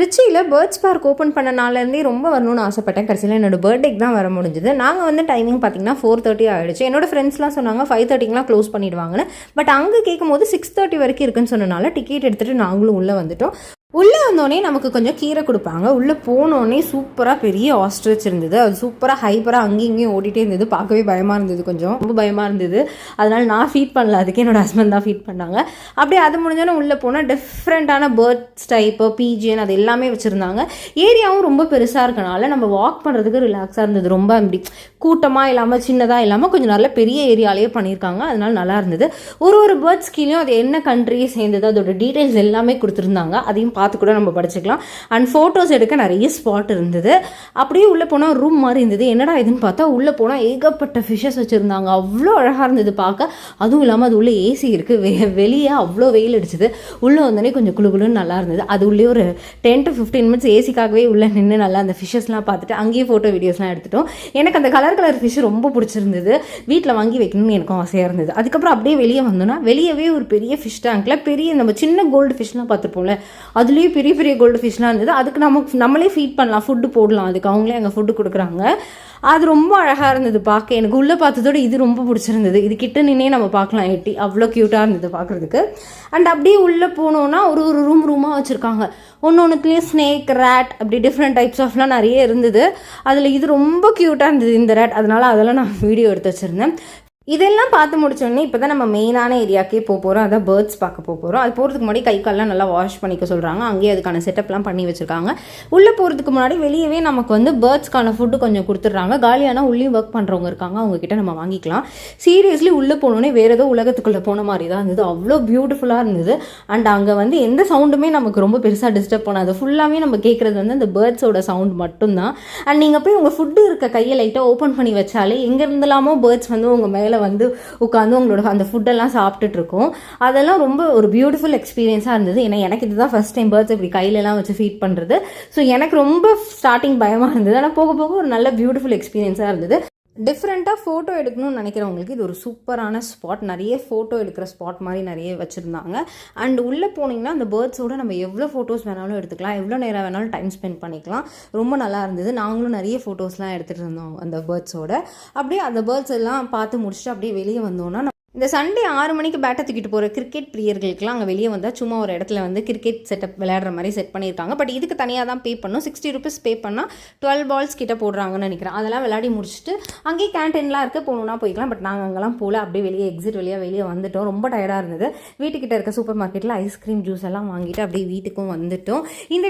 ட்ரிச்சியில் birds park open பண்ண நாள்லேருந்தே ரொம்ப வரணும்னு ஆசைப்பட்டேன். கடைசியில் என்னோட பர்த்டேக்கு தான் வர முடிஞ்சுது. நாங்கள் வந்து டைமிங் பார்த்திங்கன்னா 4:30 ஆகிடுச்சு. என்னோட ஃப்ரெண்ட்ஸ்லாம் சொன்னாங்க 5:30க்குலாம் க்ளோஸ் பண்ணிவிடுவாங்கன்னு. பட் அங்கே கேட்கும்போது 6:30 வரைக்கும் இருக்குன்னு சொன்னனால டிக்கெட் எடுத்துகிட்டு நாங்களும் உள்ளே வந்துட்டோம். உள்ளே வந்தோடனே நமக்கு கொஞ்சம் கீரை கொடுப்பாங்க. உள்ளே போனோடனே சூப்பராக பெரிய ஆஸ்ட்ரிச் இருந்தது. அது சூப்பராக ஹைப்பராக அங்கேயும் இங்கேயும் ஓடிட்டே இருந்தது. பார்க்கவே பயமாக இருந்தது, கொஞ்சம் ரொம்ப பயமாக இருந்தது. அதனால் நான் ஃபீட் பண்ணல, அதுக்கு என்னோடய ஹஸ்பண்ட் தான் ஃபீட் பண்ணாங்க. அப்படியே அது முடிஞ்சோன்னே உள்ளே போனால் டிஃப்ரெண்ட்டான பேர்ட்ஸ் டைப்பு, பீஜியன் அது எல்லாமே வச்சுருந்தாங்க. ஏரியாவும் ரொம்ப பெருசாக இருக்கனால நம்ம வாக் பண்ணுறதுக்கு ரிலாக்ஸாக இருந்தது. ரொம்ப அப்படி கூட்டமாக இல்லாமல் சின்னதாக இல்லாமல் கொஞ்சம் நல்ல பெரிய ஏரியாலேயே பண்ணியிருக்காங்க. அதனால் நல்லா இருந்தது. ஒரு பேர்ட்ஸ் கீழேயும் அது என்ன கண்ட்ரியை சேர்ந்தது அதோட டீட்டெயில்ஸ் எல்லாமே கொடுத்துருந்தாங்க. அதையும் பார்த்து கூட நம்ம படிச்சுக்கலாம். அண்ட் ஃபோட்டோஸ் எடுக்க நிறைய ஸ்பாட் இருந்தது. அப்படியே உள்ளே போனால் ரூம் மாதிரி இருந்தது. என்னடா இதுன்னு பார்த்தா உள்ளே போனால் ஏகப்பட்ட ஃபிஷ்ஷஸ் வச்சுருந்தாங்க. அவ்வளோ அழகாக இருந்தது பார்க்க. அதுவும் இல்லாமல் அது உள்ளே ஏசி இருக்குது. வெளியே அவ்வளோ வெயில் அடிச்சுது. உள்ளே வந்தோடனே கொஞ்சம் குளுன்னு நல்லா இருந்தது. அது உள்ளே ஒரு 10 to 15 minutes ஏசிக்காகவே உள்ளே நின்று நல்லா அந்த ஃபிஷ்ஷஸ்லாம் பார்த்துட்டு அங்கேயே ஃபோட்டோ வீடியோஸ்லாம் எடுத்துட்டோம். எனக்கு அந்த கலர் ஃபிஷ் ரொம்ப பிடிச்சிருந்தது. வீட்டில் வாங்கி வைக்கணும்னு எனக்கும் ஆசையாக இருந்தது. அதுக்கப்புறம் அப்படியே வெளியே வந்தோன்னா வெளியவே ஒரு பெரிய ஃபிஷ் டேங்க்கில் பெரிய நம்ம சின்ன கோல்டு ஃபிஷ்லாம் பார்த்துருப்போம்ல, அதுலேயும் பெரிய பெரிய கோல்டு ஃபிஷ்லாம் இருந்தது. அதுக்கு நம்மளே ஃபீட் பண்ணலாம், ஃபுட்டு போடலாம். அதுக்கு அவங்களே அங்கே ஃபுட்டு கொடுக்குறாங்க. அது ரொம்ப அழகாக இருந்தது பார்க்க. எனக்கு உள்ளே பார்த்ததோட இது ரொம்ப பிடிச்சிருந்தது. இது கிட்ட நின்னே நம்ம பார்க்கலாம் எட்டி. அவ்வளோ க்யூட்டாக இருந்தது பார்க்குறதுக்கு. அண்ட் அப்படியே உள்ளே போனோன்னா ஒரு ரூமாக வச்சுருக்காங்க. ஒன்றுத்துலேயும் ஸ்னேக், ரேட் அப்படி டிஃப்ரெண்ட் டைப்ஸ் ஆஃப்லாம் நிறைய இருந்தது. அதில் இது ரொம்ப க்யூட்டாக இருந்தது இந்த ரேட். அதனால் அதெல்லாம் நான் வீடியோ எடுத்து வச்சுருந்தேன். இதெல்லாம் பார்த்து முடிச்சோடனே இப்போ தான் நம்ம மெயினான ஏரியாக்கே போகிறோம். அதான் பேர்ட்ஸ் பார்க்க போகிறோம். அது போகிறதுக்கு முன்னாடி கை கால்லாம் நல்லா வாஷ் பண்ணிக்க சொல்கிறாங்க. அங்கேயே அதுக்கான செட்டப்லாம் பண்ணி வச்சுருக்காங்க. உள்ளே போகிறதுக்கு முன்னாடி வெளியவே நமக்கு வந்து பேர்ட்ஸ்க்கான ஃபுட்டு கொஞ்சம் கொடுத்துட்றாங்க. காலியான உள்ளேயும் ஒர்க் பண்ணுறவங்க இருக்காங்க, அவங்கக்கிட்ட நம்ம வாங்கிக்கலாம். சீரியஸ்லி உள்ளே போனோடனே வேறு ஏதோ உலகத்துக்குள்ளே போன மாதிரி தான் இருந்தது. அவ்வளோ பியூட்டிஃபுல்லாக இருந்தது. அண்ட் அங்கே வந்து எந்த சவுண்டுமே நமக்கு ரொம்ப பெருசாக டிஸ்டர்ப் பண்ணாது. ஃபுல்லாகவே நம்ம கேட்குறது வந்து அந்த பேர்ட்ஸோட சவுண்ட் மட்டும்தான். அண்ட் நீங்கள் போய் உங்கள் ஃபுட்டு இருக்க கையை லைட்டாக ஓப்பன் பண்ணி வச்சாலே எங்கே இருந்தலாமோ பேர்ட்ஸ் வந்து உங்கள் மேலே வந்து உட்காந்து உங்களோட அந்த ஃபுட்டெல்லாம் சாப்பிட்டுட்டு இருக்கோம். அதெல்லாம் ரொம்ப ஒரு பியூட்டிஃபுல் எக்ஸ்பீரியன்ஸாக இருந்தது. ஏன்னா எனக்கு இதுதான் ஃபர்ஸ்ட் டைம் பேர்ட்ஸ் இப்படி கையிலலாம் வச்சு ஃபீட் பண்ணுறது. ஸோ எனக்கு ரொம்ப ஸ்டார்டிங் பயமாக இருந்தது. ஆனால் போக போக ஒரு நல்ல பியூட்டிஃபுல் எக்ஸ்பீரியன்ஸாக இருந்தது. டிஃப்ரெண்ட்டாக ஃபோட்டோ எடுக்கணும்னு நினைக்கிறவங்களுக்கு இது ஒரு சூப்பரான ஸ்பாட். நிறைய ஃபோட்டோ எடுக்கிற ஸ்பாட் மாதிரி நிறைய வச்சுருந்தாங்க. அண்ட் உள்ளே போனீங்கன்னா அந்த பேர்ட்ஸோட நம்ம எவ்வளோ ஃபோட்டோஸ் வேணாலும் எடுத்துக்கலாம், எவ்வளோ நேரம் வேணாலும் டைம் ஸ்பெண்ட் பண்ணிக்கலாம். ரொம்ப நல்லா இருந்தது. நாங்களும் நிறைய ஃபோட்டோஸ்லாம் எடுத்துகிட்டு இருந்தோம் அந்த பேர்ட்ஸோட. அப்படியே அந்த பேர்ட்ஸ் எல்லாம் பார்த்து முடிச்சுட்டு அப்படியே வெளியே வந்தோன்னா இந்த சண்டே 6 மணிக்கு பேட்டை தூக்கிட்டு போகிற கிரிக்கெட் பிரியர்களுக்கெலாம் அங்கே வெளியே வந்தால் சும்மா ஒரு இடத்துல வந்து கிரிக்கெட் செட்டப் விளையாடுற மாதிரி செட் பண்ணியிருக்காங்க. பட் இதுக்கு தனியாக தான் பே பண்ணணும். 60 rupees பே பண்ணால் 12 balls கிட்ட போடுறாங்கன்னு நினைக்கிறேன். அதெல்லாம் விளையாடி முடிச்சுட்டு அங்கேயே கேன்டீன்லாம் இருக்குது, போகணுன்னா போய்க்கலாம். பட் நாங்கள் அங்கெல்லாம் போகல. அப்படியே வெளியே எக்ஸிட் வெளியே வந்துட்டோம். ரொம்ப டயர்டாக இருந்தது. வீட்டுக்கிட்ட இருக்க சூப்பர் மார்க்கெட்டில் ஐஸ்கிரீம், ஜூஸ் எல்லாம் வாங்கிட்டு அப்படியே வீட்டுக்கும் வந்துட்டோம். இந்த